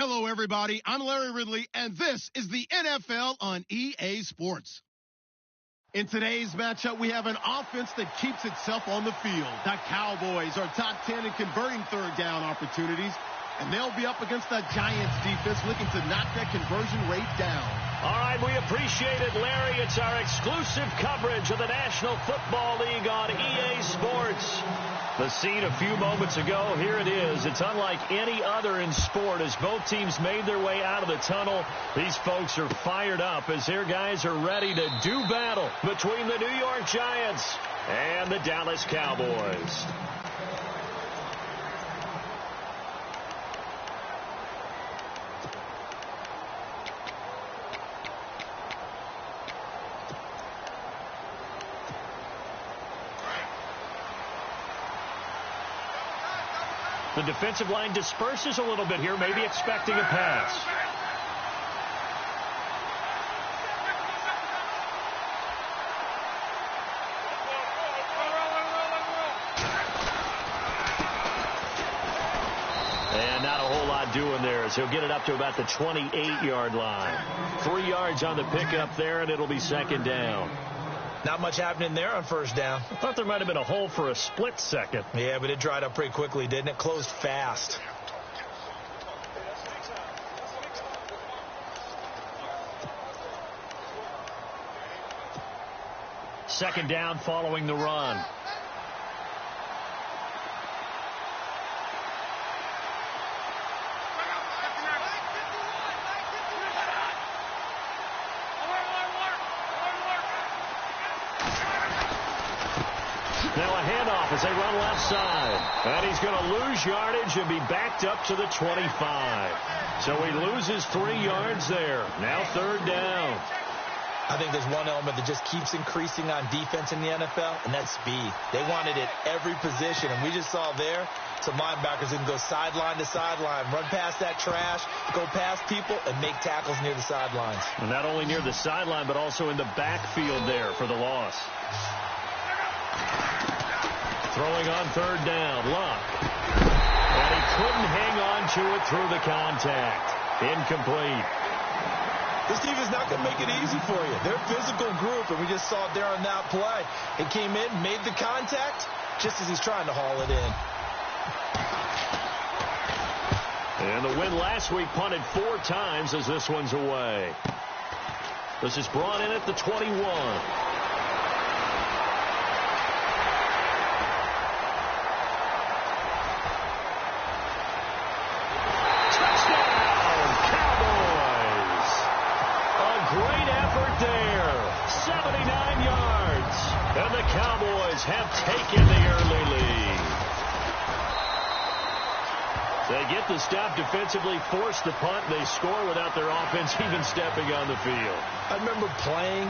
Hello, everybody. I'm Larry Ridley, and this is the NFL on EA Sports. In today's matchup, we have an offense that keeps itself on the field. The Cowboys are top 10 in converting third down opportunities, and they'll be up against the Giants defense looking to knock that conversion rate down. All right, we appreciate it, Larry. It's our exclusive coverage of the National Football League on EA Sports. The scene a few moments ago, here it is. It's unlike any other in sport as both teams made their way out of the tunnel. These folks are fired up as their guys are ready to do battle between the New York Giants and the Dallas Cowboys. The defensive line disperses a little bit here, maybe expecting a pass. And not a whole lot doing there as he'll get it up to about the 28-yard line. 3 yards on the pickup there, and it'll be second down. Not much happening there on first down. I thought there might have been a hole for a split second. Yeah, but it dried up pretty quickly, didn't it? Closed fast. Second down following the run. Now a handoff as they run left side. And he's going to lose yardage and be backed up to the 25. So he loses 3 yards there. Now third down. I think there's one element that just keeps increasing on defense in the NFL, and that's speed. They want it at every position, and we just saw there some linebackers who can go sideline to sideline, run past that trash, go past people, and make tackles near the sidelines. And not only near the sideline, but also in the backfield there for the loss. Throwing on third down, Luck. And he couldn't hang on to it through the contact. Incomplete. This team is not going to make it easy for you. They're a physical group, and we just saw it there on that play. It came in, made the contact, just as he's trying to haul it in. And the win last week punted 4 times as this one's away. This is brought in at the 21. Cowboys have taken the early lead. They get the stop defensively, force the punt, and they score without their offense even stepping on the field. I remember playing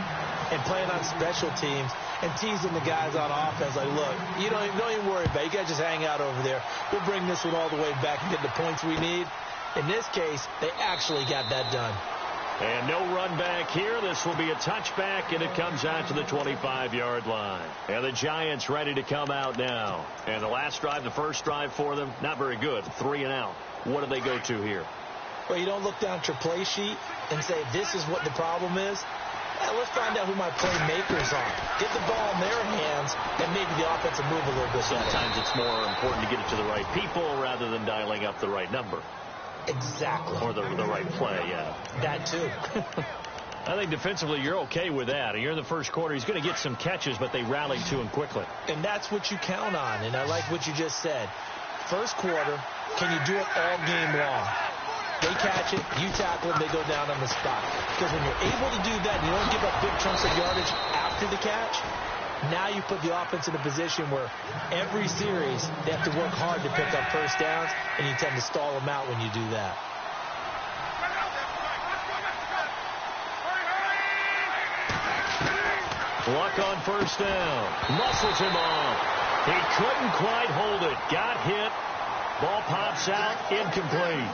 on special teams and teasing the guys on offense like, look, you don't even worry about it. You guys just hang out over there. We'll bring this one all the way back and get the points we need. In this case, they actually got that done. And no run back here. This will be a touchback, and it comes out to the 25-yard line. And the Giants ready to come out now. And the last drive, the first drive for them, not very good. 3 and out. What do they go to here? Well, you don't look down at your play sheet and say, this is what the problem is. Let's find out who my playmakers are. Get the ball in their hands, and maybe the offense will move a little bit. Sometimes it's more important to get it to the right people rather than dialing up the right number. Exactly. Or the right play, yeah. That too. I think defensively you're okay with that. You're in the first quarter. He's going to get some catches, but they rallied to him quickly. And that's what you count on, and I like what you just said. First quarter, can you do it all game long? They catch it, you tackle them, they go down on the spot. Because when you're able to do that, you don't give up big chunks of yardage after the catch, now you put the offense in a position where every series they have to work hard to pick up first downs, and you tend to stall them out when you do that. Luck on first down. Muscles him off. He couldn't quite hold it. Got hit. Ball pops out. Incomplete.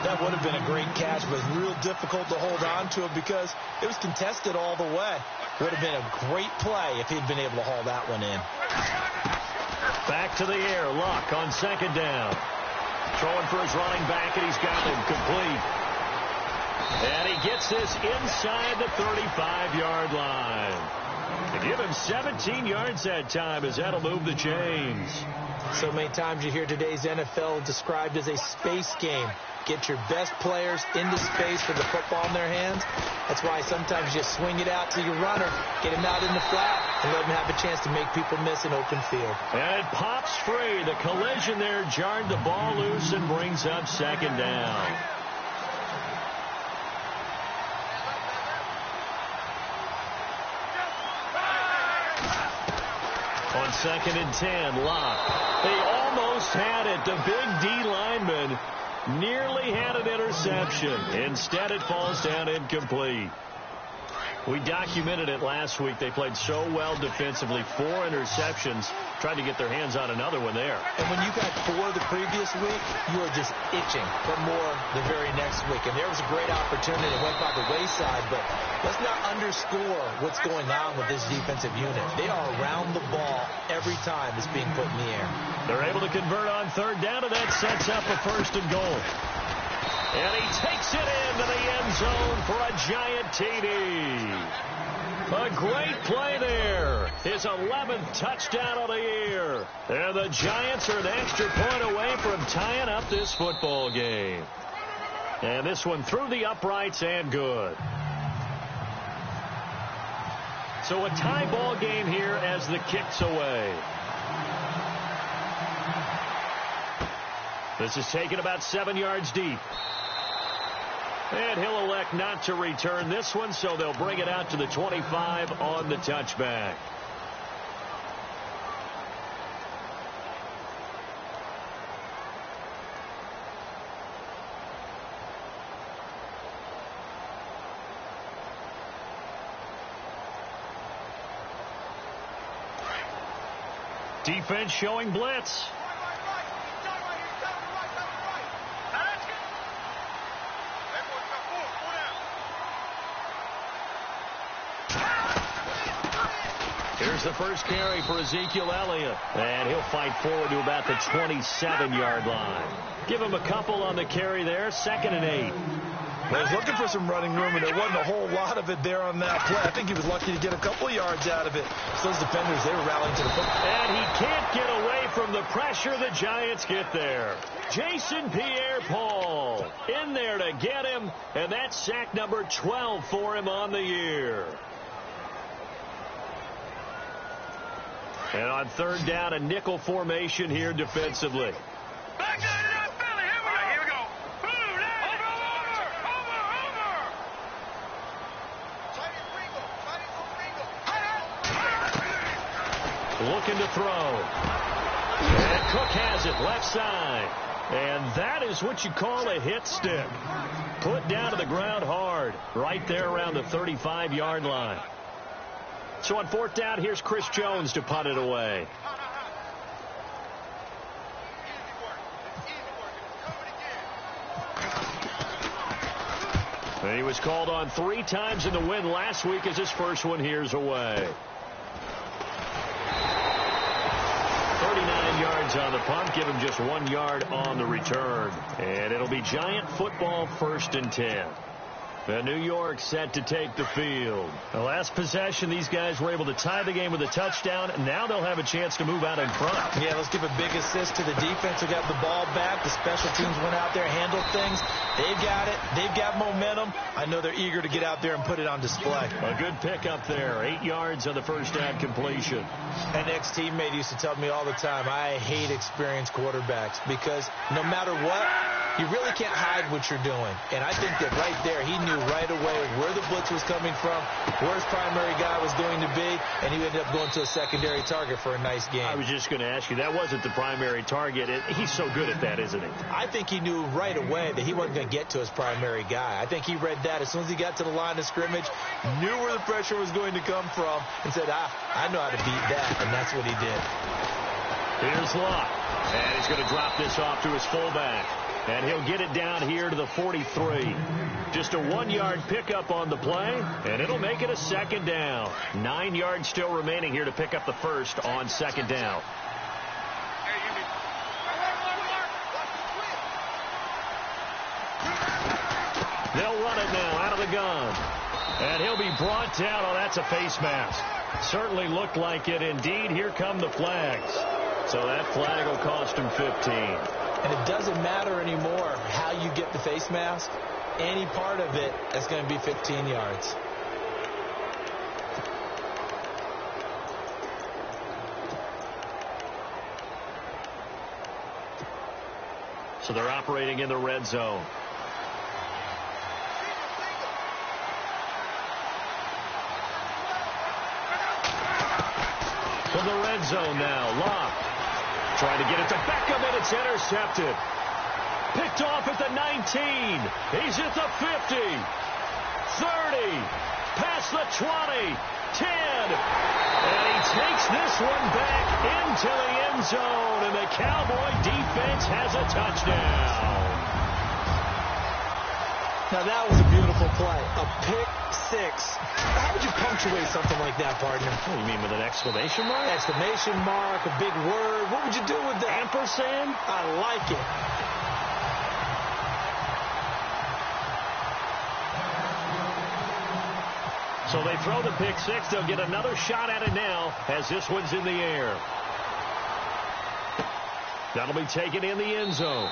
That would have been a great catch, but it was real difficult to hold on to it because it was contested all the way. Would have been a great play if he'd been able to haul that one in. Back to the air. Luck on second down. Throwing for his running back, and he's got him complete. And he gets this inside the 35-yard line. To give him 17 yards that time, as that'll move the chains. So many times you hear today's NFL described as a space game. Get your best players into space with the football in their hands. That's why sometimes you swing it out to your runner, get him out in the flat, and let him have a chance to make people miss an open field. And it pops free. The collision there jarred the ball loose and brings up second down. On 2nd and 10, Locke. They almost had it. The big D lineman nearly had an interception. Instead, it falls down incomplete. We documented it last week. They played so well defensively. 4 interceptions. Tried to get their hands on another one there. And when you got 4 the previous week, you are just itching for more the very next week. And there was a great opportunity that went by the wayside, but let's not underscore what's going on with this defensive unit. They are around the ball every time it's being put in the air. They're able to convert on 3rd down, and that sets up a 1st and goal. And he takes it into the end zone for a Giant TD. A great play there. His 11th touchdown of the year. And the Giants are an extra point away from tying up this football game. And this one through the uprights and good. So a tie ball game here as the kick's away. This is taken about 7 yards deep. And he'll elect not to return this one, so they'll bring it out to the 25 on the touchback. Defense showing blitz. Here's the first carry for Ezekiel Elliott. And he'll fight forward to about the 27-yard line. Give him a couple on the carry there. 2nd and 8. Well, he was looking for some running room, and there wasn't a whole lot of it there on that play. I think he was lucky to get a couple of yards out of it. So those defenders, they were rallying to the football. And he can't get away from the pressure. The Giants get there. Jason Pierre-Paul in there to get him, and that's sack number 12 for him on the year. And on 3rd down, a nickel formation here defensively. Back to the left belly. Here we go. Here we go. Over. Looking to throw. And Cook has it left side. And that is what you call a hit stick. Put down to the ground hard. Right there around the 35-yard line. So on 4th down, here's Chris Jones to punt it away. And he was called on 3 times in the win last week as his first one here's away. 39 yards on the punt. Give him just 1 yard on the return. And it'll be Giant football 1st and 10. And New York set to take the field. The last possession, these guys were able to tie the game with a touchdown. Now they'll have a chance to move out in front. Yeah, let's give a big assist to the defense who got the ball back. The special teams went out there, handled things. They've got it. They've got momentum. I know they're eager to get out there and put it on display. A good pickup there. 8 yards on the first down completion. An ex-teammate used to tell me all the time, I hate experienced quarterbacks because no matter what, you really can't hide what you're doing. And I think that right there, he knew right away where the blitz was coming from, where his primary guy was going to be, and he ended up going to a secondary target for a nice game. I was just going to ask you, that wasn't the primary target. He's so good at that, isn't he? I think he knew right away that he wasn't going to get to his primary guy. I think he read that as soon as he got to the line of scrimmage, knew where the pressure was going to come from, and said, I know how to beat that, and that's what he did. Here's Locke, and he's going to drop this off to his fullback. And he'll get it down here to the 43. Just a 1-yard pickup on the play, and it'll make it a 2nd down. 9 yards still remaining here to pick up the first on 2nd down. They'll run it now out of the gun. And he'll be brought down. Oh, that's a face mask. Certainly looked like it. Indeed, here come the flags. So that flag will cost him 15. And it doesn't matter anymore how you get the face mask. Any part of it is going to be 15 yards. So they're operating in the red zone. From the red zone now, Locke trying to get it to Beckham, and it's intercepted. Picked off at the 19. He's at the 50. 30. Past the 20. 10. And he takes this one back into the end zone, and the Cowboy defense has a touchdown. Now, that was a beautiful play. A pick six. How would you punctuate something like that, partner? Oh, you mean with an exclamation mark? Exclamation mark, a big word. What would you do with that? Ampersand? I like it. So they throw the pick six. They'll get another shot at it now as this one's in the air. That'll be taken in the end zone.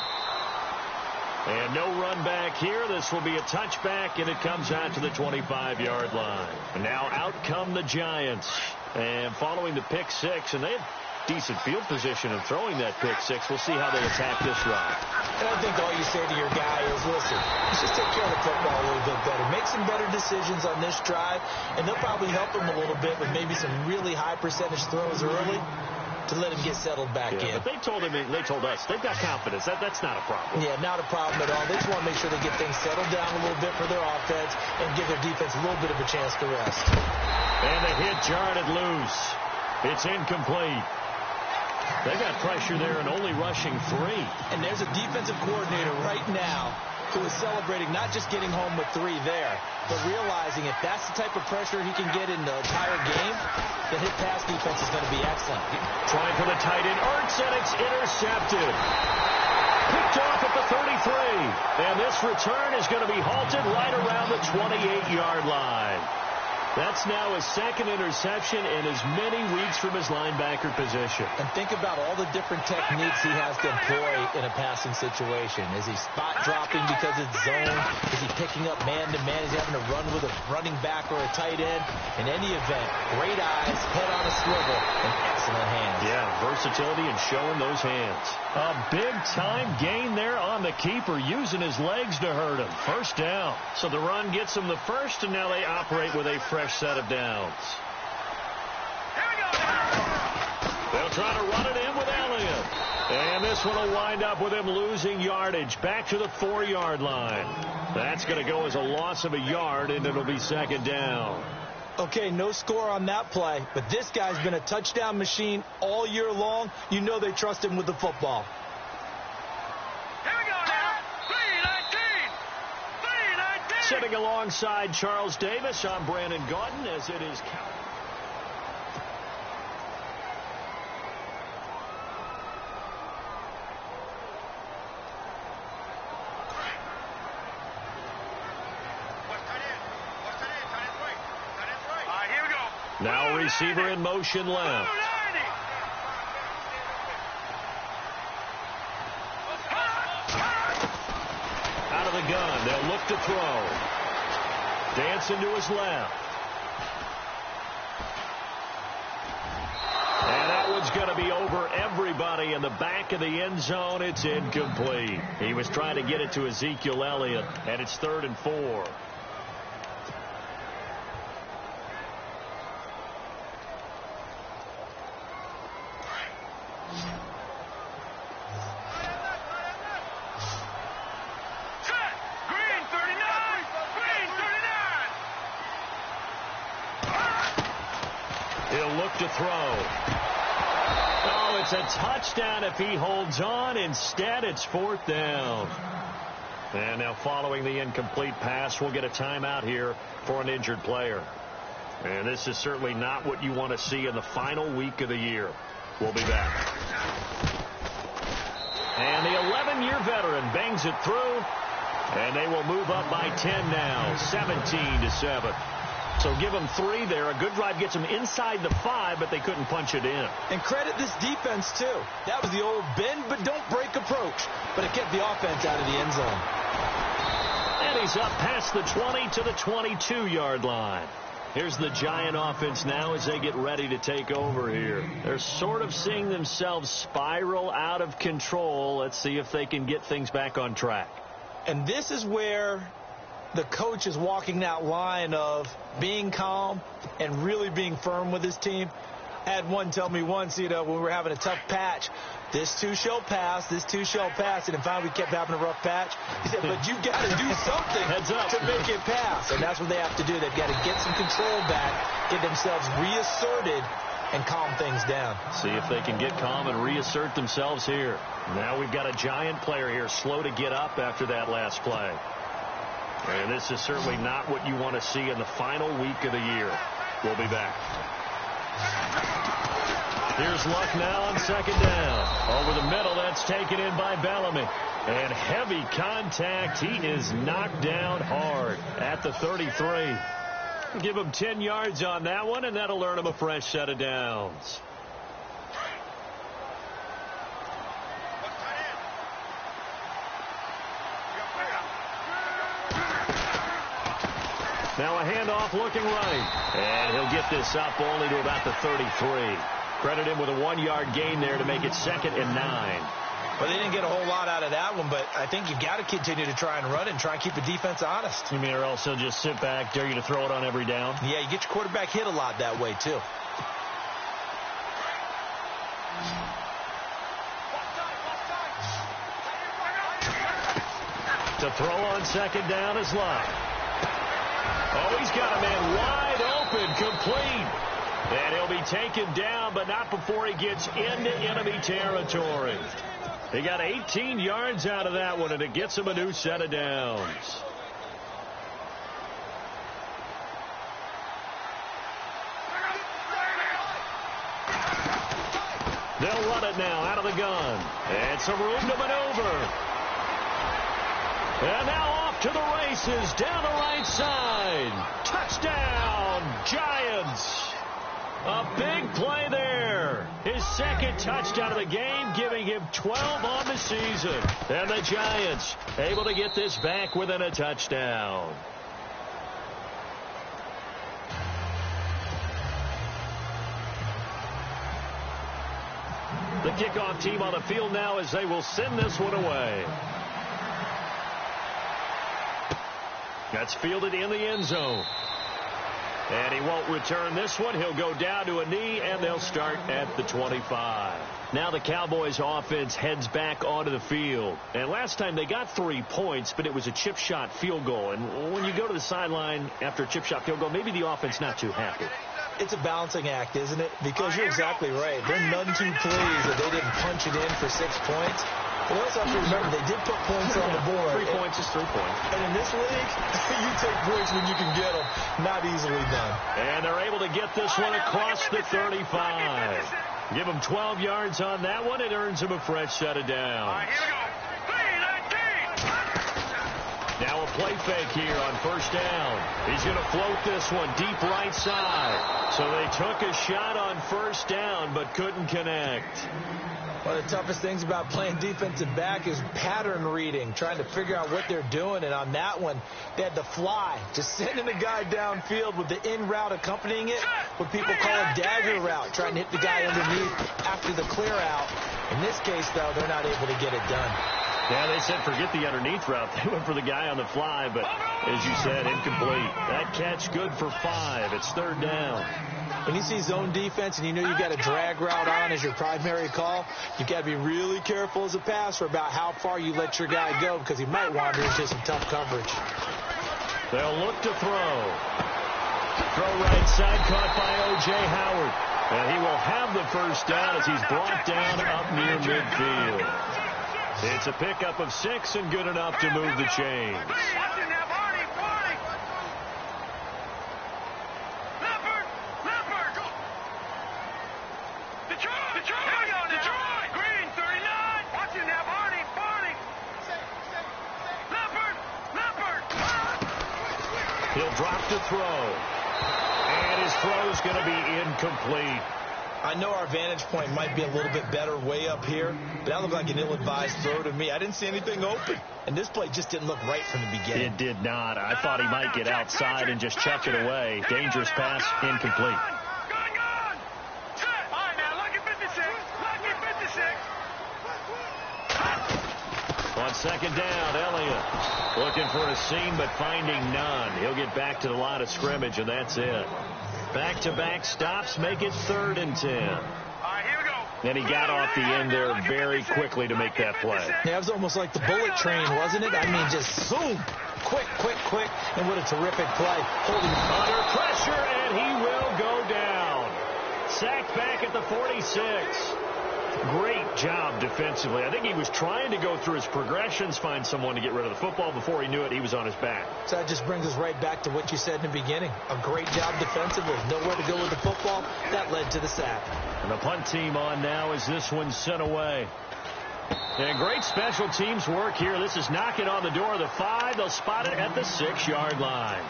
And no run back here. This will be a touchback, and it comes out to the 25-yard line. And now out come the Giants. And following the pick six, and they have decent field position in throwing that pick six. We'll see how they attack this drive. And I think all you say to your guy is, listen, let's just take care of the football a little bit better. Make some better decisions on this drive, and they'll probably help him a little bit with maybe some really high percentage throws early to let him get settled back in. But they told us they've got confidence. That's not a problem. Yeah, not a problem at all. They just want to make sure they get things settled down a little bit for their offense and give their defense a little bit of a chance to rest. And the hit jarred loose. It's incomplete. They got pressure there and only rushing 3. And there's a defensive coordinator right now who is celebrating not just getting home with 3 there, but realizing if that's the type of pressure he can get in the entire game, the hit pass defense is going to be excellent. Trying for the tight end, Ertz, and it's intercepted. Picked off at the 33. And this return is going to be halted right around the 28-yard line. That's now his second interception in as many weeks from his linebacker position. And think about all the different techniques he has to employ in a passing situation. Is he spot dropping because it's zone? Is he picking up man-to-man? Is he having to run with a running back or a tight end? In any event, great eyes, head on a swivel, and excellent hands. Yeah, versatility and showing those hands. A big-time gain there on the keeper, using his legs to hurt him. First down. So the run gets him the first, and now they operate with a fresh set of downs. They'll try to run it in with Elliott. And this one will wind up with him losing yardage back to the 4-yard line. That's going to go as a loss of a yard, and it'll be second down. Okay, no score on that play, but this guy's been a touchdown machine all year long. You know they trust him with the football. Here we go now. 3-19. Sitting alongside Charles Davis, I'm Brandon Gaudin, as it is now receiver in motion left. Out of the gun, they'll look to throw. Dancing to his left. And that one's going to be over everybody in the back of the end zone. It's incomplete. He was trying to get it to Ezekiel Elliott, and it's 3rd and 4. To throw. Oh, it's a touchdown if he holds on. Instead, it's 4th down. And now following the incomplete pass, we'll get a timeout here for an injured player. And this is certainly not what you want to see in the final week of the year. We'll be back. And the 11-year veteran bangs it through And they will move up by 10 now, 17-7. So give them 3 there. A good drive gets them inside the 5, but they couldn't punch it in. And credit this defense, too. That was the old bend but don't break approach. But it kept the offense out of the end zone. And he's up past the 20 to the 22-yard line. Here's the Giant offense now as they get ready to take over here. They're sort of seeing themselves spiral out of control. Let's see if they can get things back on track. And this is where the coach is walking that line of being calm and really being firm with his team. I had one tell me once, when we were having a tough patch, this too shall pass, this too shall pass. And finally we kept having a rough patch. He said, but you got to do something to make it pass. And that's what they have to do. They've got to get some control back, get themselves reasserted, and calm things down. See if they can get calm and reassert themselves here. Now we've got a Giant player here slow to get up after that last play. And this is certainly not what you want to see in the final week of the year. We'll be back. Here's Luck now on second down. Over the middle, that's taken in by Bellamy. And heavy contact. He is knocked down hard at the 33. Give him 10 yards on that one, and that'll earn him a fresh set of downs. Now a handoff looking right. And he'll get this up only to about the 33. Credit him with a 1-yard gain there to make it 2nd and 9. Well, they didn't get a whole lot out of that one, but I think you've got to continue to try and run it and try and keep the defense honest. You mean, or else he'll just sit back, dare you to throw it on every down? Yeah, you get your quarterback hit a lot that way, too. To throw on second down is Luck. Oh, he's got a man wide open, complete. And he'll be taken down, but not before he gets into enemy territory. He got 18 yards out of that one, and it gets him a new set of downs. They'll run it now out of the gun. And some room to maneuver. And now off to the races down the right side. Touchdown, Giants. A big play there. His 2nd touchdown of the game, giving him 12 on the season. And the Giants able to get this back within a touchdown. The kickoff team on the field now as they will send this one away. That's fielded in the end zone. And he won't return this one. He'll go down to a knee, and they'll start at the 25. Now the Cowboys offense heads back onto the field. And last time they got 3 points, but it was a chip shot field goal. And when you go to the sideline after a chip shot field goal, maybe the offense not too happy. It's a balancing act, isn't it? Because you're exactly right. They're none too pleased that they didn't punch it in for 6 points. But we also have to remember they did put points on the board. 3 points is 3 points. And in this league, you take points when you can get them. Not easily done. And they're able to get this one across the 35. Give them 12 yards on that one. It earns them a fresh set of downs. Now a play fake here on first down. He's going to float this one deep right side. So they took a shot on first down but couldn't connect. One of the toughest things about playing defensive back is pattern reading, trying to figure out what they're doing. And on that one, they had the fly, just sending the guy downfield with the in route accompanying it, what people call a dagger route, trying to hit the guy underneath after the clear out. In this case, though, they're not able to get it done. Yeah, they said forget the underneath route. They went for the guy on the fly, but as you said, incomplete. That catch good for 5. It's 3rd down. When you see zone defense and you know you've got a drag route on as your primary call, you've got to be really careful as a passer about how far you let your guy go because he might wander into some tough coverage. They'll look to throw. Throw right side, caught by O.J. Howard. And he will have the first down as he's brought down up near midfield. It's a pickup of 6 and good enough to move the chains. He'll drop to throw. And his throw's going to be incomplete. I know our vantage point might be a little bit better way up here, but that looked like an ill-advised throw to me. I didn't see anything open, and this play just didn't look right from the beginning. It did not. I thought he might get outside and just chuck it away. Dangerous pass, incomplete. Gone. All right, now, lucky 56. Lucky 56. On second down, Elliott looking for a seam but finding none. He'll get back to the line of scrimmage, and that's it. Back-to-back stops make it 3rd and 10. All right, here we go. And he got off the end there very quickly to make that play. Yeah, it was almost like the bullet train, wasn't it? I mean, just zoom. Quick. And what a terrific play. Holding under pressure, and he will go down. Sacked back at the 46. Great job defensively. I think he was trying to go through his progressions, find someone to get rid of the football. Before he knew it, he was on his back. So that just brings us right back to what you said in the beginning. A great job defensively. Nowhere to go with the football. That led to the sack. And the punt team on now as this one's sent away. And great special teams work here. This is knocking on the door of the 5. They'll spot it at the 6-yard line.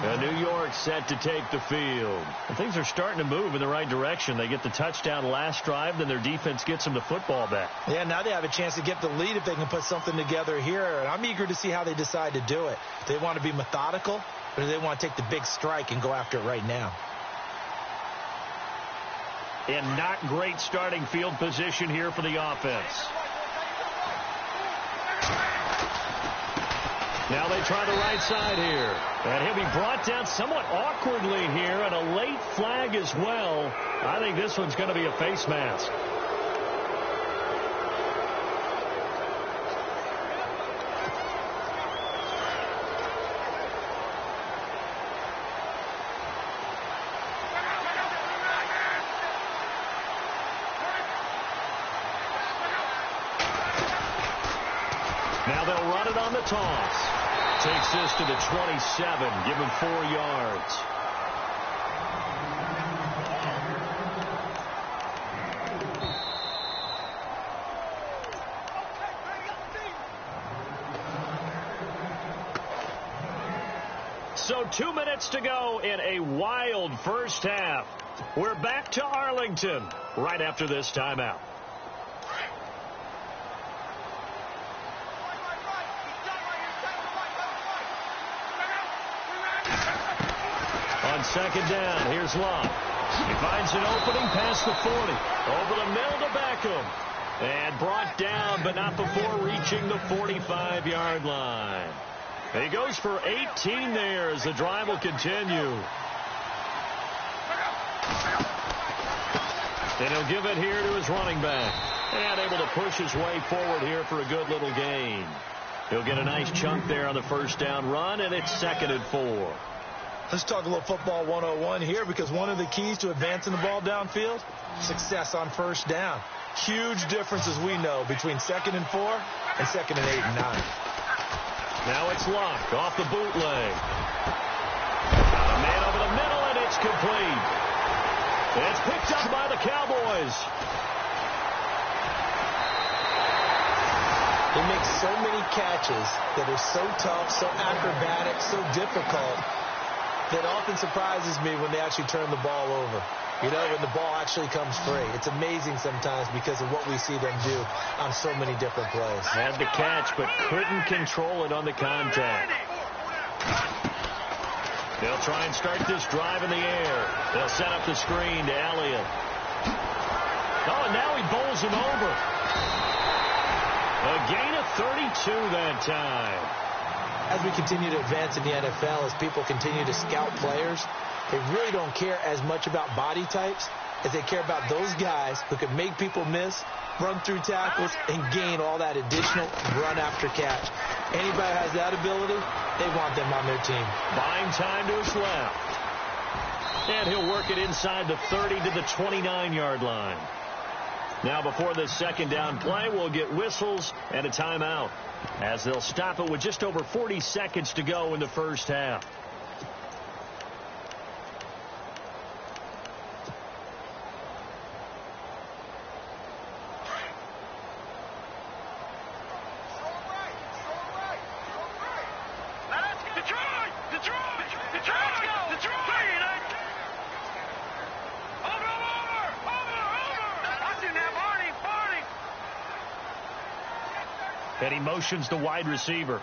And New York set to take the field. And things are starting to move in the right direction. They get the touchdown last drive, then their defense gets them the football back. Yeah, now they have a chance to get the lead if they can put something together here. And I'm eager to see how they decide to do it. Do they want to be methodical, or do they want to take the big strike and go after it right now? And not great starting field position here for the offense. Now they try the right side here. And he'll be brought down somewhat awkwardly here, and a late flag as well. I think this one's going to be a face mask. Now they'll run it on the toss. Takes this to the 27. Give him 4 yards. So 2 minutes to go in a wild first half. We're back to Arlington right after this timeout. On second down, here's Love. He finds an opening past the 40. Over the middle to Beckham. And brought down, but not before reaching the 45-yard line. He goes for 18 there as the drive will continue. And he'll give it here to his running back. And able to push his way forward here for a good little gain. He'll get a nice chunk there on the first down run, and it's 2nd and 4. Let's talk a little football 101 here, because one of the keys to advancing the ball downfield, success on first down. Huge difference, as we know, between 2nd and 4 and 2nd and 8 and 9. Now it's Luck off the bootleg. Got a man over the middle, and it's complete. It's picked up by the Cowboys. He makes so many catches that are so tough, so acrobatic, so difficult, that often surprises me when they actually turn the ball over. You know, when the ball actually comes free. It's amazing sometimes because of what we see them do on so many different plays. Had the catch, but couldn't control it on the contact. They'll try and start this drive in the air. They'll set up the screen to Elliott. Oh, and now he bowls him over. A gain of 32 that time. As we continue to advance in the NFL, as people continue to scout players, they really don't care as much about body types as they care about those guys who can make people miss, run through tackles, and gain all that additional run after catch. Anybody who has that ability, they want them on their team. Buying time to his left. And he'll work it inside the 30 to the 29-yard line. Now before this second down play, we'll get whistles and a timeout, as they'll stop it with just over 40 seconds to go in the first half. Detroit! And he motions the wide receiver.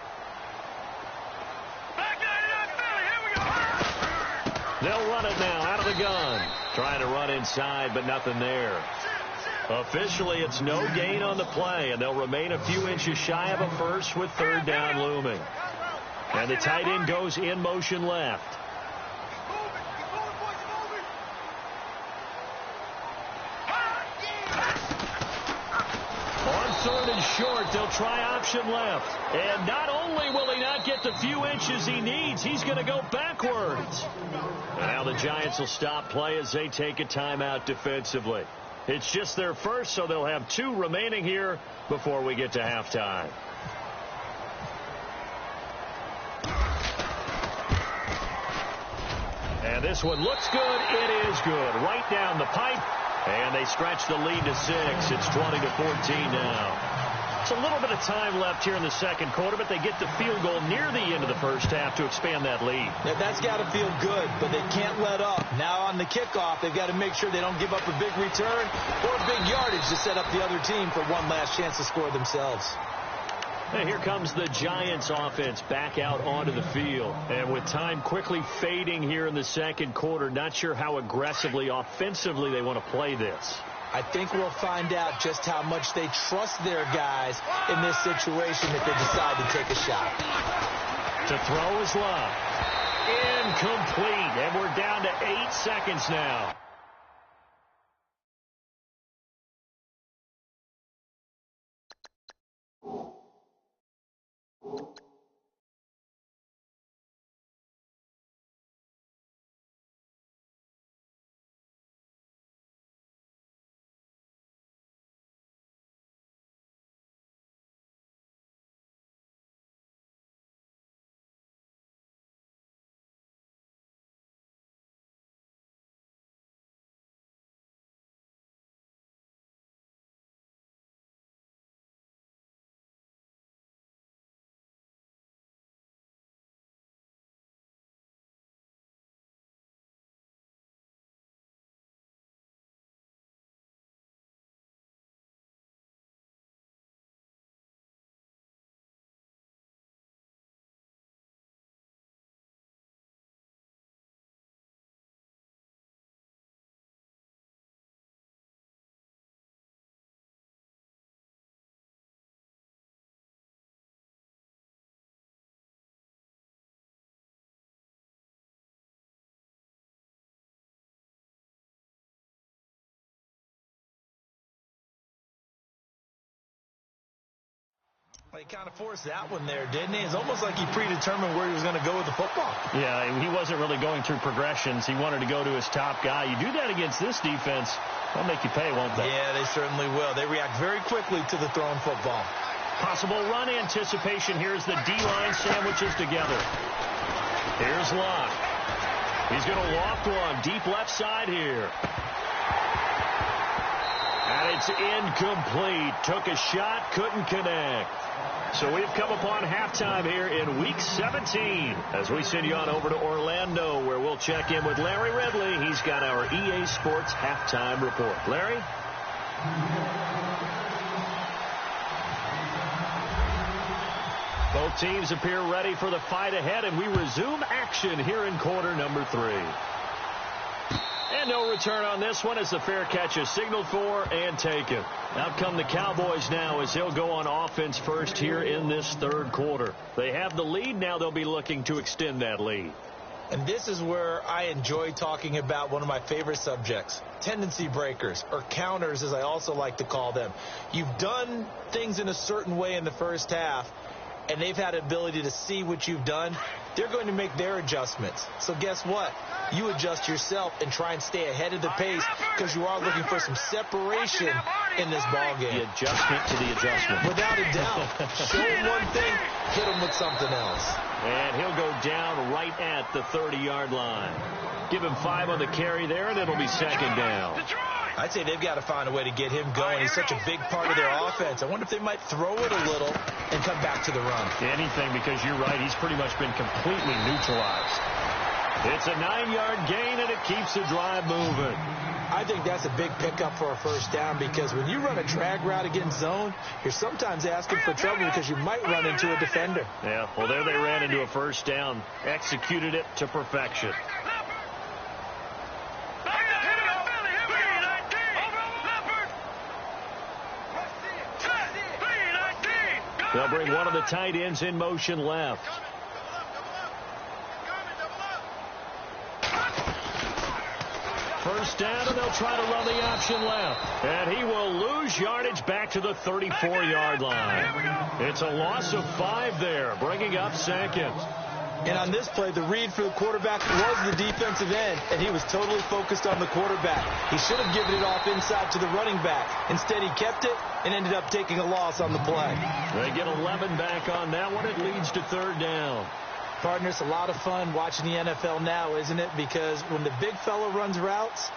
They'll run it now out of the gun. Trying to run inside, but nothing there. Officially, it's no gain on the play, and they'll remain a few inches shy of a first with third down looming. And the tight end goes in motion left. On third and short, they'll try option left. And not only will he not get the few inches he needs, he's going to go backwards. Now the Giants will stop play as they take a timeout defensively. It's just their first, so they'll have 2 remaining here before we get to halftime. And this one looks good. It is good. Right down the pipe. And they stretch the lead to 6. It's 20-14 now. It's a little bit of time left here in the second quarter, but they get the field goal near the end of the first half to expand that lead. Yeah, that's got to feel good, but they can't let up. Now on the kickoff, they've got to make sure they don't give up a big return or big yardage to set up the other team for one last chance to score themselves. And here comes the Giants offense back out onto the field. And with time quickly fading here in the second quarter, not sure how aggressively, offensively they want to play this. I think we'll find out just how much they trust their guys in this situation if they decide to take a shot. To throw is Love. Incomplete. And we're down to 8 seconds now. He kind of forced that one there, didn't he? It's almost like he predetermined where he was going to go with the football. Yeah, he wasn't really going through progressions. He wanted to go to his top guy. You do that against this defense, they'll make you pay, won't they? Yeah, they certainly will. They react very quickly to the thrown football. Possible run anticipation here as the D-line sandwiches together. Here's Locke. He's going to loft one deep left side here. And it's incomplete. Took a shot, couldn't connect. So we've come upon halftime here in Week 17 as we send you on over to Orlando, where we'll check in with Larry Ridley. He's got our EA Sports halftime report. Larry? Both teams appear ready for the fight ahead, and we resume action here in quarter number 3. And no return on this one as the fair catch is signaled for and taken. Out come the Cowboys now as they'll go on offense first here in this third quarter. They have the lead. Now they'll be looking to extend that lead. And this is where I enjoy talking about one of my favorite subjects, tendency breakers, or counters as I also like to call them. You've done things in a certain way in the first half, and they've had ability to see what you've done. They're going to make their adjustments. So guess what? You adjust yourself and try and stay ahead of the pace because you are looking for some separation in this ball game. The adjustment to the adjustment. Without a doubt. Show him one thing, hit him with something else. And he'll go down right at the 30-yard line. Give him 5 on the carry there, and it'll be second down. I'd say they've got to find a way to get him going. He's such a big part of their offense. I wonder if they might throw it a little and come back to the run. Anything, because you're right. He's pretty much been completely neutralized. It's a 9-yard gain, and it keeps the drive moving. I think that's a big pickup for a first down because when you run a drag route against zone, you're sometimes asking for trouble because you might run into a defender. Yeah, well, there they ran into a first down, executed it to perfection. They'll bring one of the tight ends in motion left. First down, and they'll try to run the option left. And he will lose yardage back to the 34-yard line. It's a loss of 5 there, bringing up second. And on this play, the read for the quarterback was the defensive end, and he was totally focused on the quarterback. He should have given it off inside to the running back. Instead, he kept it and ended up taking a loss on the play. They get 11 back on that one. It leads to third down. Partner, it's a lot of fun watching the NFL now, isn't it? Because when the big fella runs routes,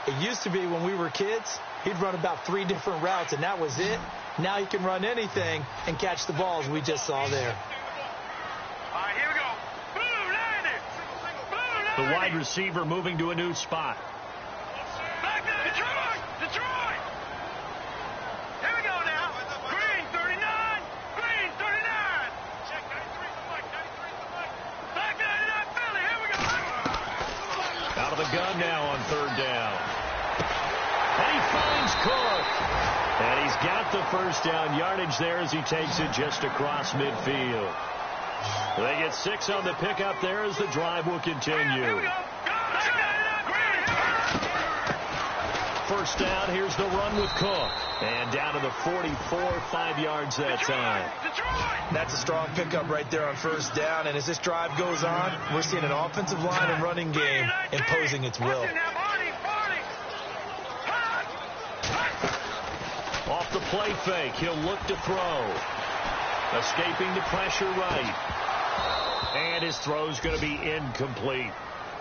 it used to be when we were kids, he'd run about 3 different routes, and that was it. Now he can run anything and catch the balls we just saw there. All right, here we go. The wide receiver moving to a new spot. Back to Detroit! Detroit! Here we go now. Green, 39. Green, 39. Check 93 for Mike. 93 for Mike. Back 99 Philly. Here we go. Out of the gun now on third down. And he finds Cook. And he's got the first down yardage there as he takes it just across midfield. They get 6 on the pickup there as the drive will continue. First down, here's the run with Cook. And down to the 44, 5 yards that time. That's a strong pickup right there on first down. And as this drive goes on, we're seeing an offensive line and running game imposing its will. Off the play fake, he'll look to throw. Escaping the pressure right. And his throw's going to be incomplete.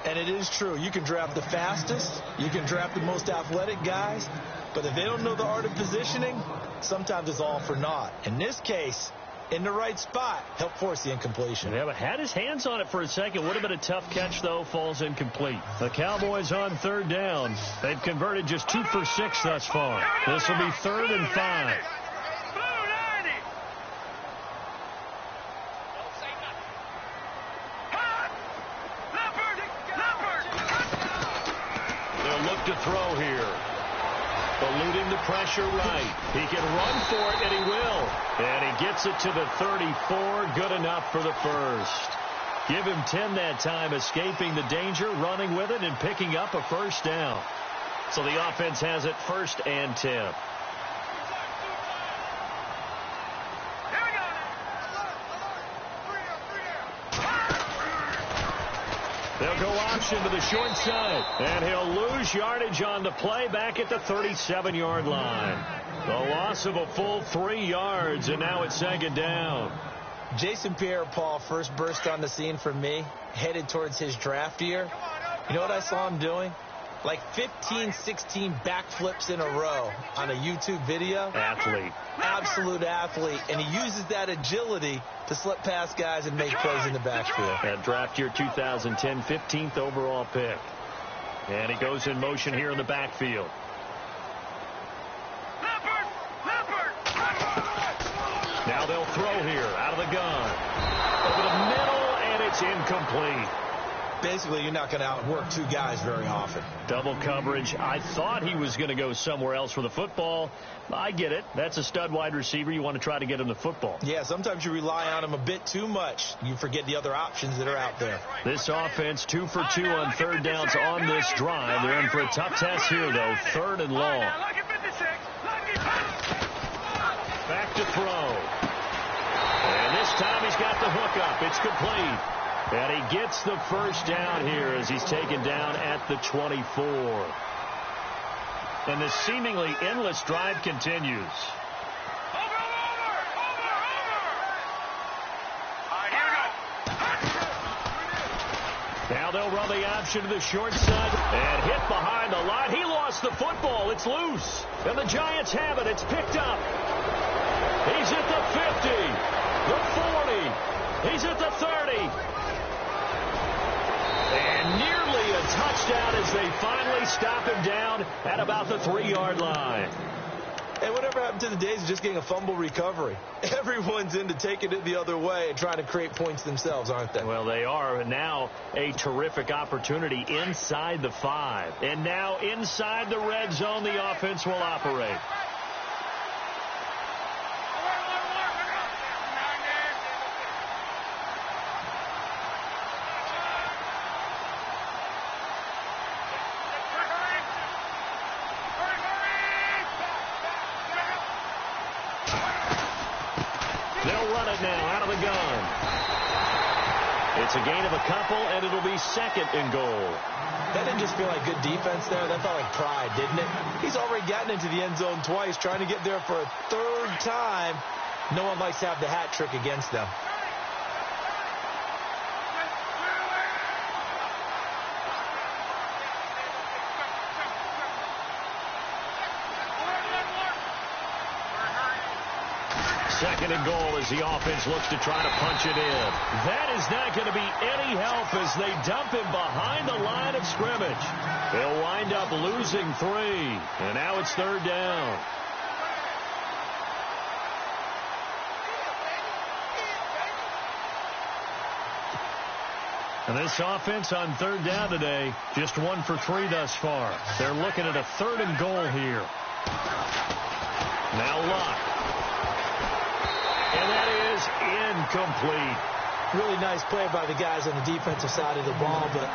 And it is true. You can draft the fastest. You can draft the most athletic guys. But if they don't know the art of positioning, sometimes it's all for naught. In this case, in the right spot, he'll force the incompletion. Yeah, but had his hands on it for a second. Would have been a tough catch, though. Falls incomplete. The Cowboys on third down. They've converted just 2 for 6 thus far. This will be 3rd and 5. To throw here. Eluding the pressure right. He can run for it, and he will. And he gets it to the 34. Good enough for the first. Give him 10 that time, escaping the danger, running with it, and picking up a first down. So the offense has it 1st and 10. They'll go option to the short side, and he'll lose yardage on the play back at the 37-yard line. The loss of a full 3 yards, and now it's 2nd down. Jason Pierre-Paul first burst on the scene for me, headed towards his draft year. You know what I saw him doing? Like 15, 16 backflips in a row on a YouTube video. Athlete. Absolute athlete. And he uses that agility to slip past guys and make plays in the backfield. That draft year 2010, 15th overall pick. And he goes in motion here in the backfield. Now they'll throw here out of the gun. Over the middle, and it's incomplete. Basically, you're not going to outwork 2 guys very often. Double coverage. I thought he was going to go somewhere else for the football. I get it. That's a stud wide receiver. You want to try to get him the football. Yeah, sometimes you rely on him a bit too much. You forget the other options that are out there. This offense 2 for 2 on third downs on this drive. They're in for a tough test here, though. 3rd and long. Back to throw. And this time he's got the hook up. It's complete. And he gets the first down here as he's taken down at the 24. And the seemingly endless drive continues. Now they'll run the option to the short side and hit behind the line. He lost the football. It's loose. And the Giants have it. It's picked up. He's at the 50, the 40. He's at the 30. And touchdown as they finally stop him down at about the 3-yard line. And whatever happened to the days of just getting a fumble recovery? Everyone's into taking it the other way and trying to create points themselves, aren't they? Well, they are. And now a terrific opportunity inside the 5. And now inside the red zone, the offense will operate. They'll run it now out of the gun. It's a gain of a couple, and it'll be 2nd and goal. That didn't just feel like good defense there. That felt like pride, didn't it? He's already gotten into the end zone twice, trying to get there for a 3rd time. No one likes to have the hat trick against them. Second and goal as the offense looks to try to punch it in. That is not going to be any help as they dump him behind the line of scrimmage. They'll wind up losing 3, and now it's 3rd down. And this offense on 3rd down today, just 1 for 3 thus far. They're looking at a 3rd and goal here. Now Luck. And that is incomplete. Really nice play by the guys on the defensive side of the ball, but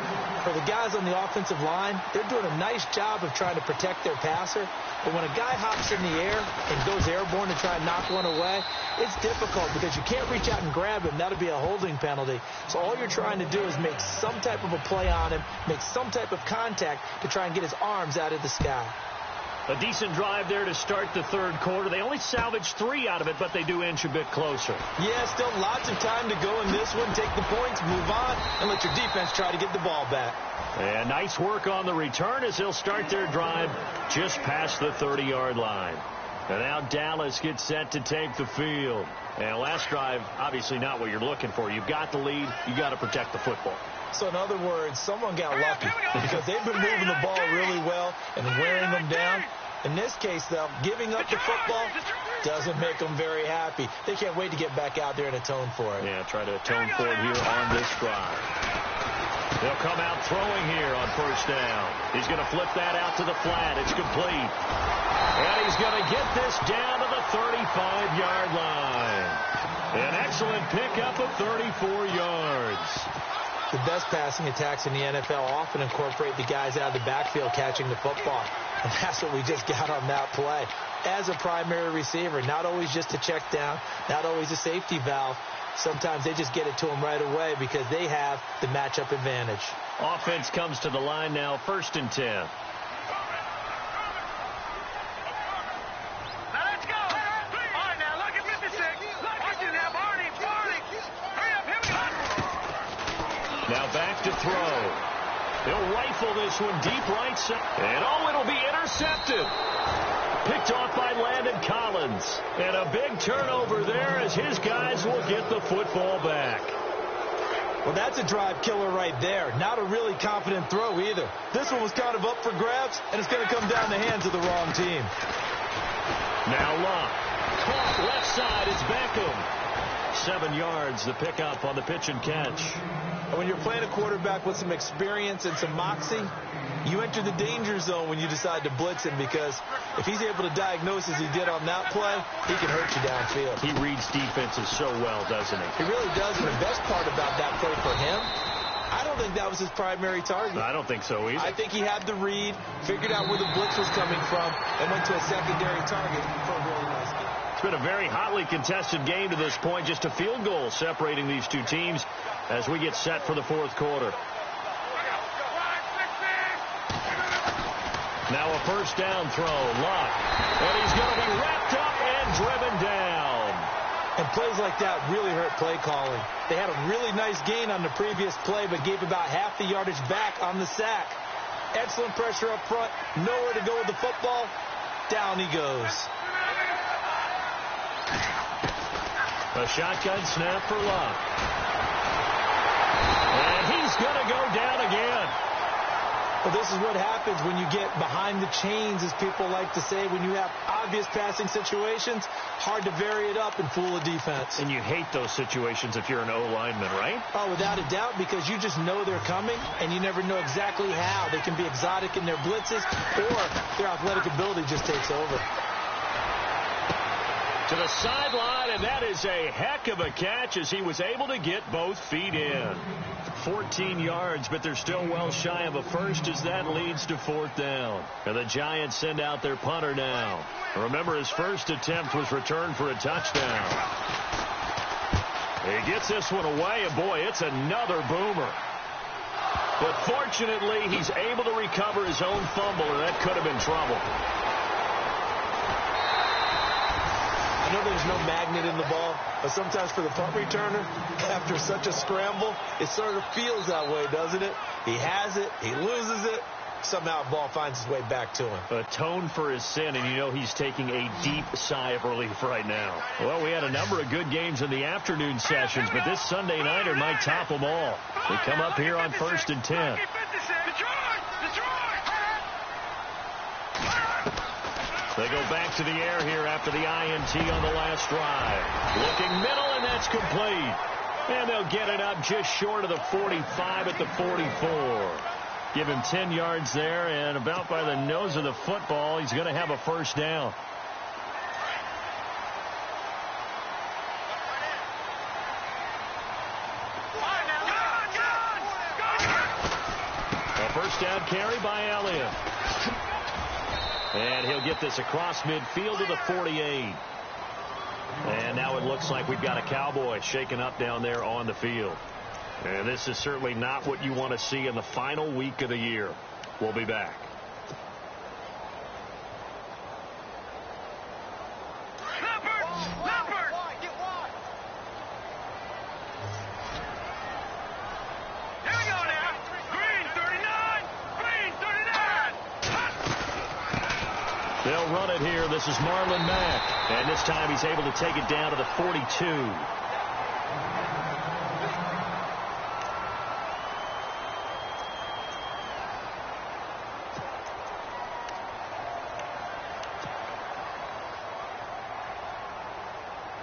for the guys on the offensive line, they're doing a nice job of trying to protect their passer. But when a guy hops in the air and goes airborne to try and knock one away, it's difficult because you can't reach out and grab him. That'll be a holding penalty. So all you're trying to do is make some type of a play on him, make some type of contact to try and get his arms out of the sky. A decent drive there to start the 3rd quarter. They only salvaged 3 out of it, but they do inch a bit closer. Yeah, still lots of time to go in this one. Take the points, move on, and let your defense try to get the ball back. And nice work on the return as they'll start their drive just past the 30-yard line. And now Dallas gets set to take the field. And last drive, obviously not what you're looking for. You've got the lead. You've got to protect the football. So in other words, someone got lucky because they've been moving the ball really well and wearing them down. In this case, though, giving up the football doesn't make them very happy. They can't wait to get back out there and atone for it. Yeah, try to atone for it here on this drive. They'll come out throwing here on 1st down. He's going to flip that out to the flat. It's complete. And he's going to get this down to the 35-yard line. An excellent pickup of 34 yards. The best passing attacks in the NFL often incorporate the guys out of the backfield catching the football. And that's what we just got on that play. As a primary receiver, not always just a check down, not always a safety valve. Sometimes they just get it to them right away because they have the matchup advantage. Offense comes to the line now, 1st and 10. Now back to throw. He'll rifle this one deep right side. And it'll be intercepted. Picked off by Landon Collins. And a big turnover there as his guys will get the football back. Well, that's a drive killer right there. Not a really confident throw either. This one was kind of up for grabs, and it's going to come down the hands of the wrong team. Now Luck. Caught left side. It's Beckham. 7 yards, the pickup on the pitch and catch. And when you're playing a quarterback with some experience and some moxie, you enter the danger zone when you decide to blitz him because if he's able to diagnose as he did on that play, he can hurt you downfield. He reads defenses so well, doesn't he? He really does, and the best part about that play for him, I don't think that was his primary target. I don't think so either. I think he had the read, figured out where the blitz was coming from, and went to a secondary target for a really nice game. It's been a very hotly contested game to this point. Just a field goal separating these two teams as we get set for the 4th quarter. Now a 1st down throw. Luck. And he's going to be wrapped up and driven down. And plays like that really hurt play calling. They had a really nice gain on the previous play, but gave about half the yardage back on the sack. Excellent pressure up front. Nowhere to go with the football. Down he goes. A shotgun snap for Luck. And he's going to go down again. Well, this is what happens when you get behind the chains, as people like to say. When you have obvious passing situations, hard to vary it up and fool a defense. And you hate those situations if you're an O-lineman, right? Oh, without a doubt, because you just know they're coming, and you never know exactly how. They can be exotic in their blitzes, or their athletic ability just takes over. To the sideline, and that is a heck of a catch as he was able to get both feet in. 14 yards, but they're still well shy of a first as that leads to 4th down. And the Giants send out their punter now. Remember, his first attempt was returned for a touchdown. He gets this one away, and boy, it's another boomer. But fortunately, he's able to recover his own fumble, and that could have been trouble. I know there's no magnet in the ball, but sometimes for the punt returner, after such a scramble, it sort of feels that way, doesn't it? He has it, he loses it, somehow the ball finds its way back to him. Atone for his sin, and you know he's taking a deep sigh of relief right now. Well, we had a number of good games in the afternoon sessions, but this Sunday nighter might top them all. We come up here on 1st and 10. They go back to the air here after the INT on the last drive. Looking middle, and that's complete. And they'll get it up just short of the 45 at the 44. Give him 10 yards there, and about by the nose of the football, he's going to have a first down. A first down carry by Elliott. And he'll get this across midfield to the 48. And now it looks like we've got a Cowboy shaken up down there on the field. And this is certainly not what you want to see in the final week of the year. We'll be back. They'll run it here. This is Marlon Mack. And this time he's able to take it down to the 42.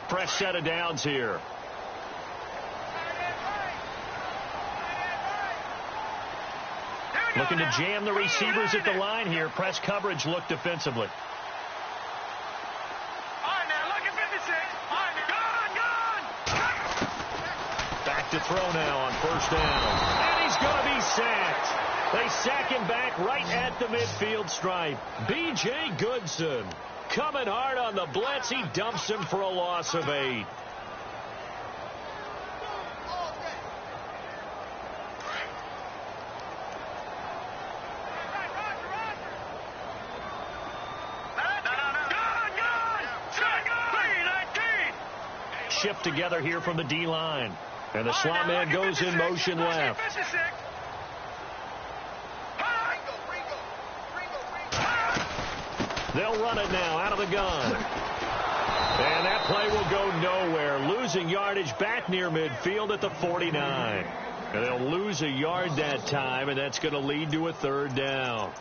Fresh set of downs here. Looking to jam the receivers at the line here. Press coverage look defensively. Back to throw now on first down. And he's going to be sacked. They sack him back right at the midfield stripe. B.J. Goodson coming hard on the blitz. He dumps him for a loss of 8. Shift together here from the D-line. And the slot man goes in motion left. They'll run it now out of the gun. And that play will go nowhere. Losing yardage back near midfield at the 49. And they'll lose a yard that time, and that's going to lead to a 3rd down.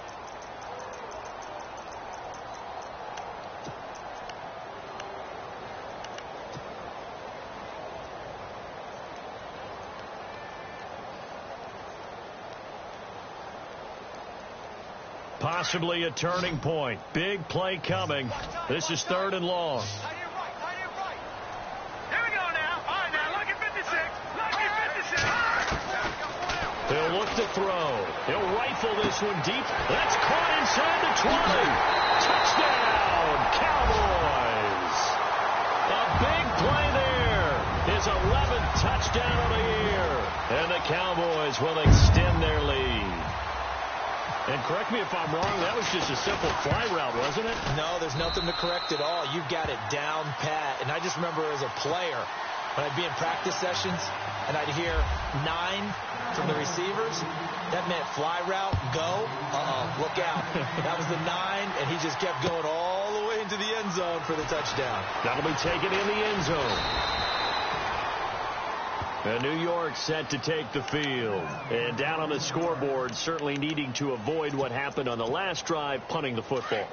Possibly a turning point. Big play coming. This is 3rd and long. Here we go now. All right, now look at 56. Look at 56. He'll look to throw. He'll rifle this one deep. That's caught inside the 20. Touchdown, Cowboys. A big play there. His 11th touchdown of the year. And the Cowboys will extend their lead. And correct me if I'm wrong, that was just a simple fly route, wasn't it? No, there's nothing to correct at all. You've got it down pat. And I just remember as a player, when I'd be in practice sessions and I'd hear 9 from the receivers, that meant fly route, go, look out. That was the 9, and he just kept going all the way into the end zone for the touchdown. That'll be taken in the end zone. And New York set to take the field. And down on the scoreboard, certainly needing to avoid what happened on the last drive, punting the football.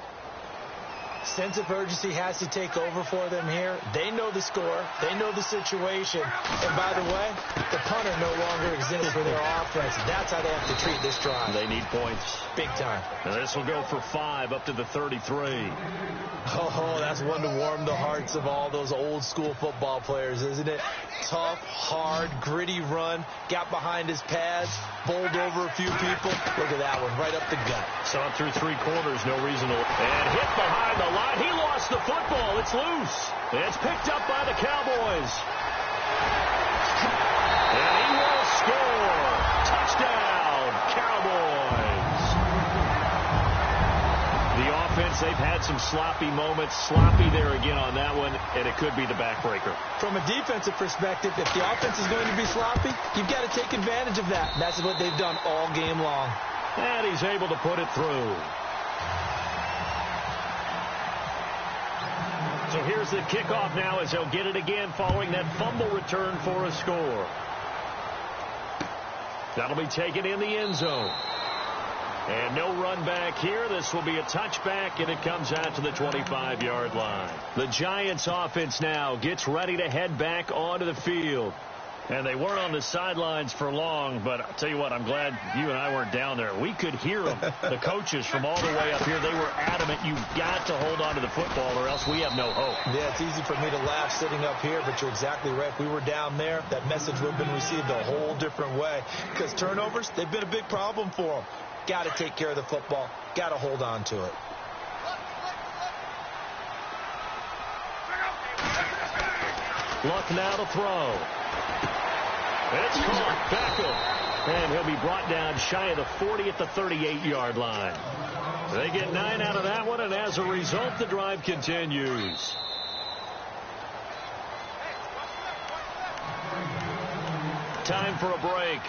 Sense of urgency has to take over for them here. They know the score. They know the situation. And by the way, the punter no longer exists for their offense. That's how they have to treat this drive. They need points. Big time. And this will go for 5 up to the 33. Oh, that's one to warm the hearts of all those old school football players, isn't it? Tough, hard, gritty run. Got behind his pads. Bowled over a few people. Look at that one, right up the gut. Saw it through 3 quarters, no reason to. And hit behind the line. He lost the football. It's loose. It's picked up by the Cowboys. And he will score. Touchdown, Cowboys. The offense, they've had some sloppy moments. Sloppy there again on that one, and it could be the backbreaker. From a defensive perspective, if the offense is going to be sloppy, you've got to take advantage of that. And that's what they've done all game long. And he's able to put it through. So here's the kickoff now as they'll get it again following that fumble return for a score. That'll be taken in the end zone. And no run back here. This will be a touchback, and it comes out to the 25-yard line. The Giants offense now gets ready to head back onto the field. And they weren't on the sidelines for long, but I'll tell you what, I'm glad you and I weren't down there. We could hear them. The coaches from all the way up here, they were adamant, you've got to hold on to the football or else we have no hope. Yeah, it's easy for me to laugh sitting up here, but you're exactly right. If we were down there, that message would have been received a whole different way. Because turnovers, they've been a big problem for them. Got to take care of the football. Got to hold on to it. Luck now to throw. It's caught. Beckham. And he'll be brought down shy of the 40 at the 38-yard line. They get 9 out of that one, and as a result, the drive continues. Time for a break.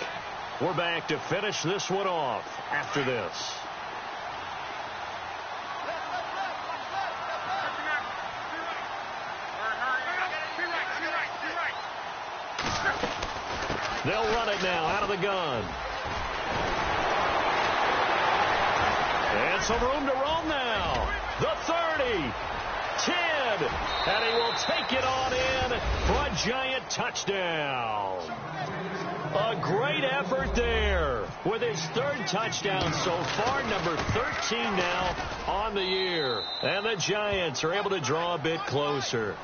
We're back to finish this one off after this. They'll run it now out of the gun. And some room to roam now. The 30, 10, and he will take it on in for a Giant touchdown. A great effort there with his 3rd touchdown so far, number 13 now on the year. And the Giants are able to draw a bit closer.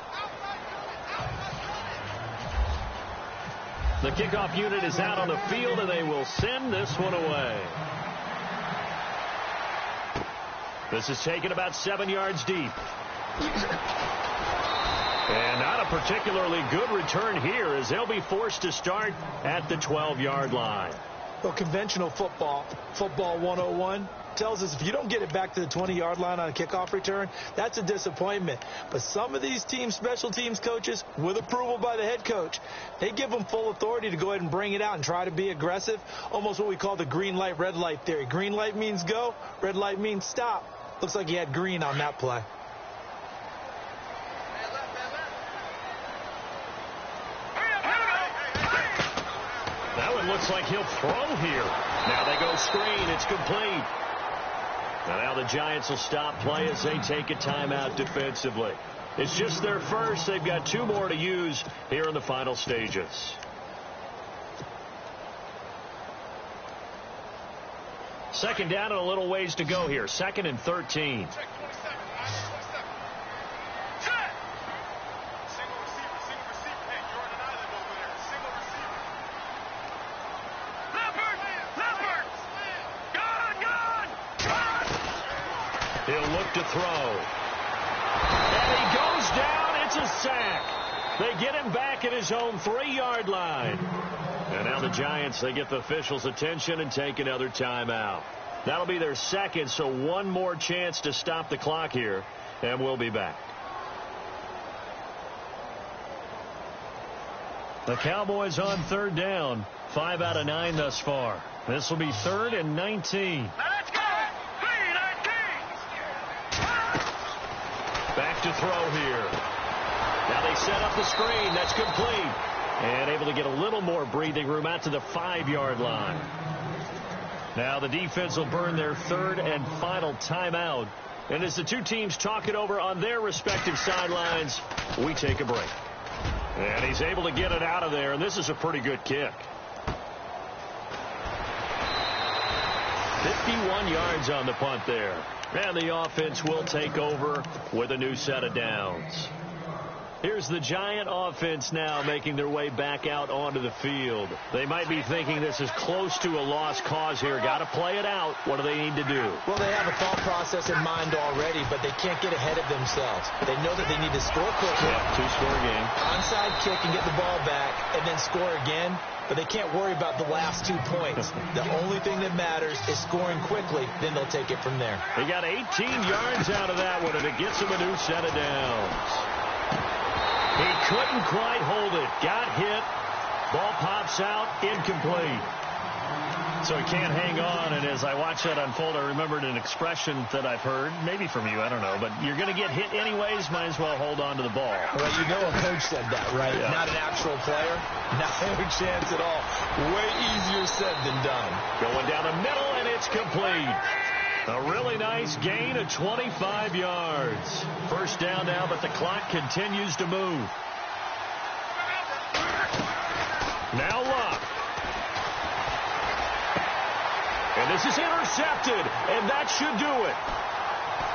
The kickoff unit is out on the field, and they will send this one away. This is taken about 7 yards deep. And not a particularly good return here as they'll be forced to start at the 12-yard line. Well, conventional football 101, tells us if you don't get it back to the 20-yard line on a kickoff return, that's a disappointment. But some of these teams, special teams coaches, with approval by the head coach, they give them full authority to go ahead and bring it out and try to be aggressive, almost what we call the green light, red light theory. Green light means go, red light means stop. Looks like he had green on that play. That one looks like he'll throw here. Now they go screen. It's complete. And now the Giants will stop play as they take a timeout defensively. It's just their first. They've got 2 more to use here in the final stages. Second down and a little ways to go here. 2nd and 13. He'll look to throw. And he goes down. It's a sack. They get him back at his own 3-yard line. And now the Giants, they get the officials' attention and take another timeout. That'll be their 2nd, so 1 more chance to stop the clock here. And we'll be back. The Cowboys on 3rd down. 5 out of 9 thus far. This will be 3rd and 19. Back to throw here. Now they set up the screen. That's complete. And able to get a little more breathing room out to the 5-yard line. Now the defense will burn their third and final timeout. And as the two teams talk it over on their respective sidelines, we take a break. And he's able to get it out of there, and this is a pretty good kick. 51 yards on the punt there. And the offense will take over with a new set of downs. Here's the Giant offense now making their way back out onto the field. They might be thinking this is close to a lost cause here. Got to play it out. What do they need to do? Well, they have a thought process in mind already, but they can't get ahead of themselves. They know that they need to score quickly. Yeah, two-score game. Onside kick and get the ball back and then score again. But they can't worry about the last 2 points. The only thing that matters is scoring quickly. Then they'll take it from there. They got 18 yards out of that one, and it gets them a new set of downs. He couldn't quite hold it. Got hit. Ball pops out. Incomplete. So he can't hang on. And as I watch that unfold, I remembered an expression that I've heard, maybe from you, I don't know, but you're going to get hit anyways, might as well hold on to the ball. Well, you know a coach said that, right? Yeah. Not an actual player. Not a chance at all. Way easier said than done. Going down the middle, and it's complete. A really nice gain of 25 yards. First down now, but the clock continues to move. Now Luck. And this is intercepted, and that should do it.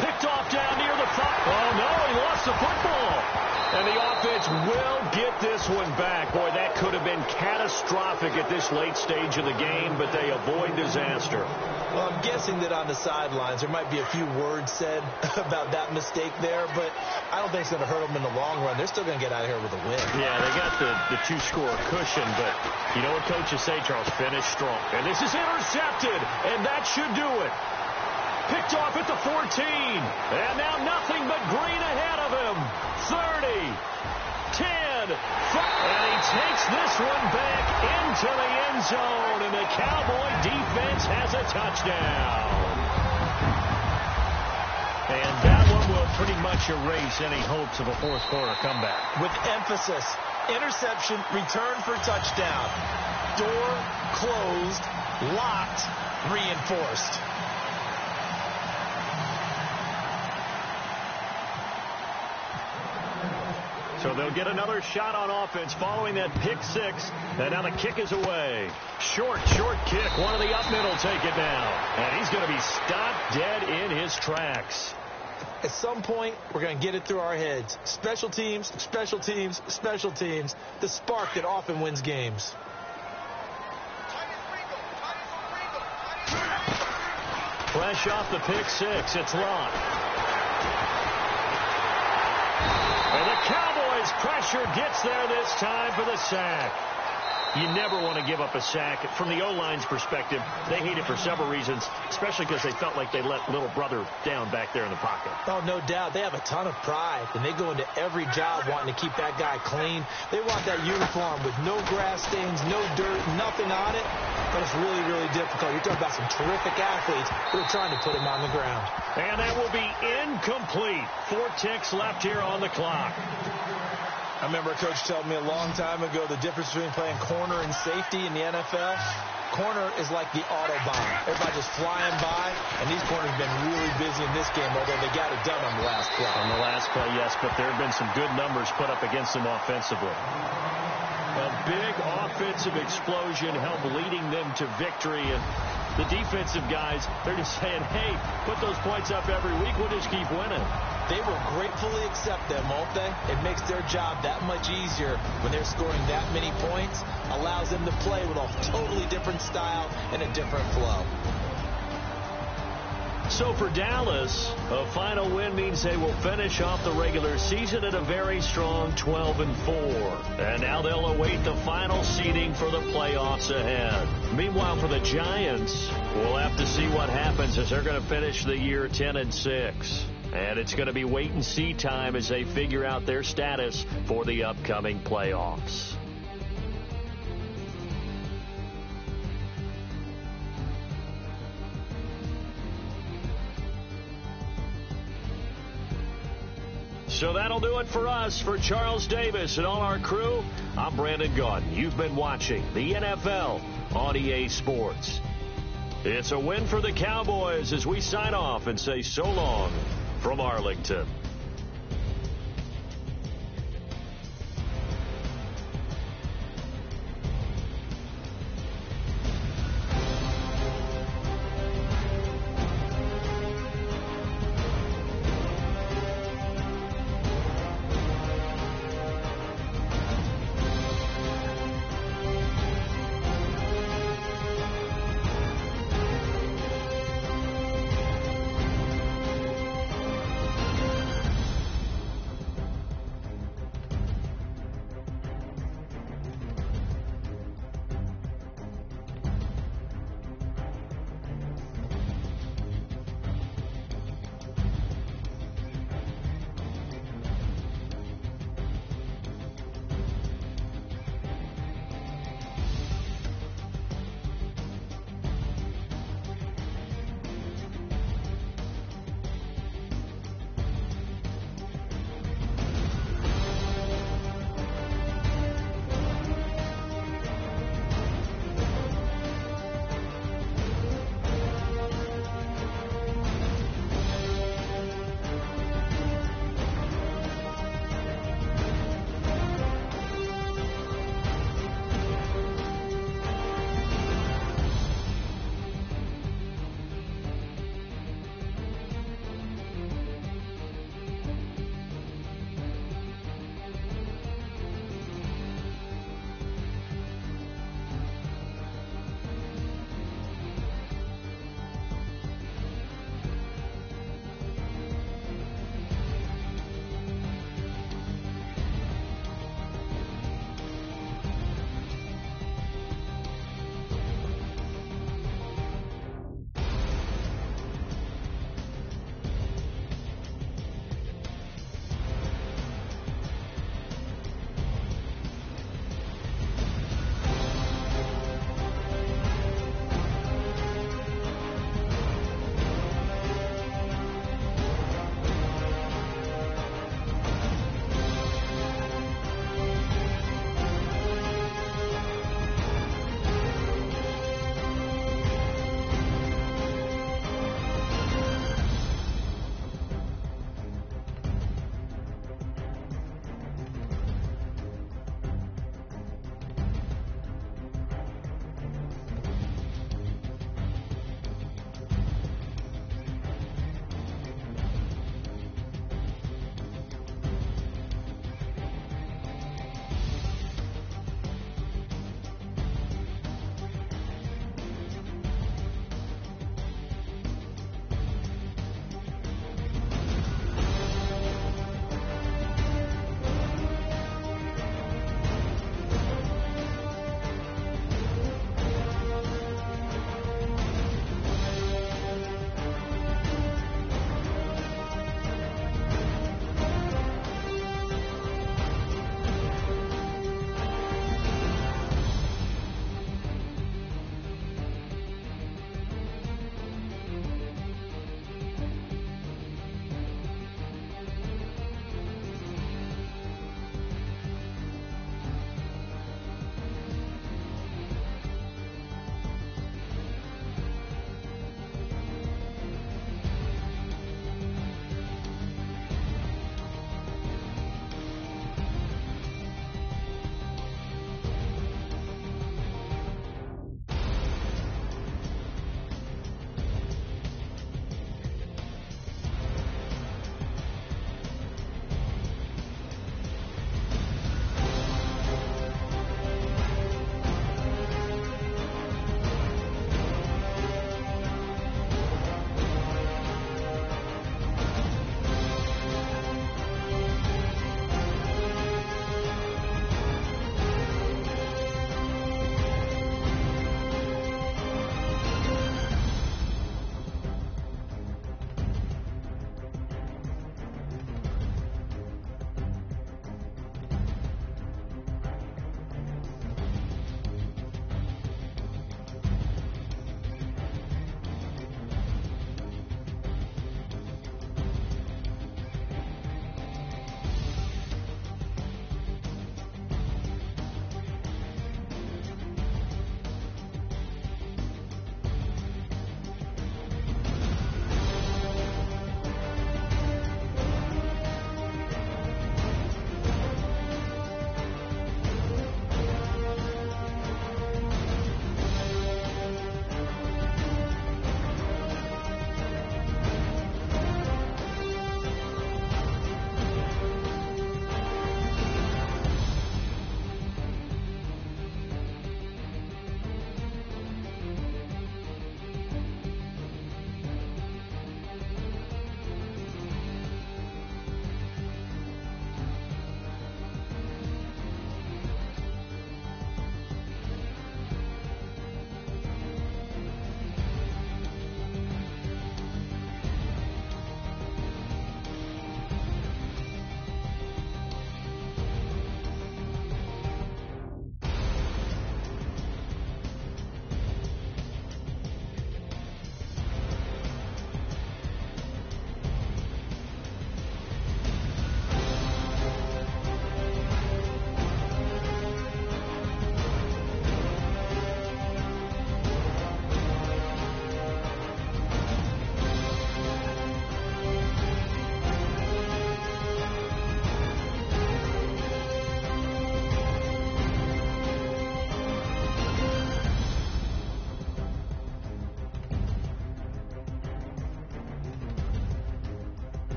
Picked off down near the 5. Oh, no, he lost the football. And the offense will get this one back. Boy, that could have been catastrophic at this late stage of the game, but they avoid disaster. Well, I'm guessing that on the sidelines there might be a few words said about that mistake there, but I don't think it's going to hurt them in the long run. They're still going to get out of here with a win. Yeah, they got the two-score cushion, but you know what coaches say, Charles? Finish strong. And this is intercepted, and that should do it. Picked off at the 14. And now nothing but green ahead of him. 30, 10, 5. And he takes this one back into the end zone, and the Cowboy defense has a touchdown. And that one will pretty much erase any hopes of a fourth-quarter comeback. With emphasis, interception, return for touchdown. Door closed, locked, reinforced. So they'll get another shot on offense following that pick six. And now the kick is away. Short kick. One of the up middle take it down. And he's going to be stopped dead in his tracks. At some point, we're going to get it through our heads. Special teams, special teams, special teams. The spark that often wins games. Fresh off the pick six, it's Locke. And the Cowboys pressure gets there this time for the sack. You never want to give up a sack. From the O-line's perspective, they hate it for several reasons, especially because they felt like they let little brother down back there in the pocket. Oh, no doubt. They have a ton of pride, and they go into every job wanting to keep that guy clean. They want that uniform with no grass stains, no dirt, nothing on it. But it's really, really difficult. You're talking about some terrific athletes who are trying to put him on the ground. And that will be incomplete. 4 ticks left here on the clock. I remember a coach telling me a long time ago the difference between playing corner and safety in the NFL. Corner is like the Autobahn. Everybody just flying by, and these corners have been really busy in this game, although they got it done on the last play. On the last play, yes, but there have been some good numbers put up against them offensively. A big offensive explosion helped leading them to victory, and the defensive guys, they're just saying, hey, put those points up every week, we'll just keep winning. They will gratefully accept them, won't they? It makes their job that much easier when they're scoring that many points. Allows them to play with a totally different style and a different flow. So for Dallas, a final win means they will finish off the regular season at a very strong 12-4. And now they'll await the final seeding for the playoffs ahead. Meanwhile, for the Giants, we'll have to see what happens as they're going to finish the year 10-6. And it's going to be wait-and-see time as they figure out their status for the upcoming playoffs. So that'll do it for us. For Charles Davis and all our crew, I'm Brandon Gaudin. You've been watching the NFL on EA Sports. It's a win for the Cowboys as we sign off and say so long from Arlington.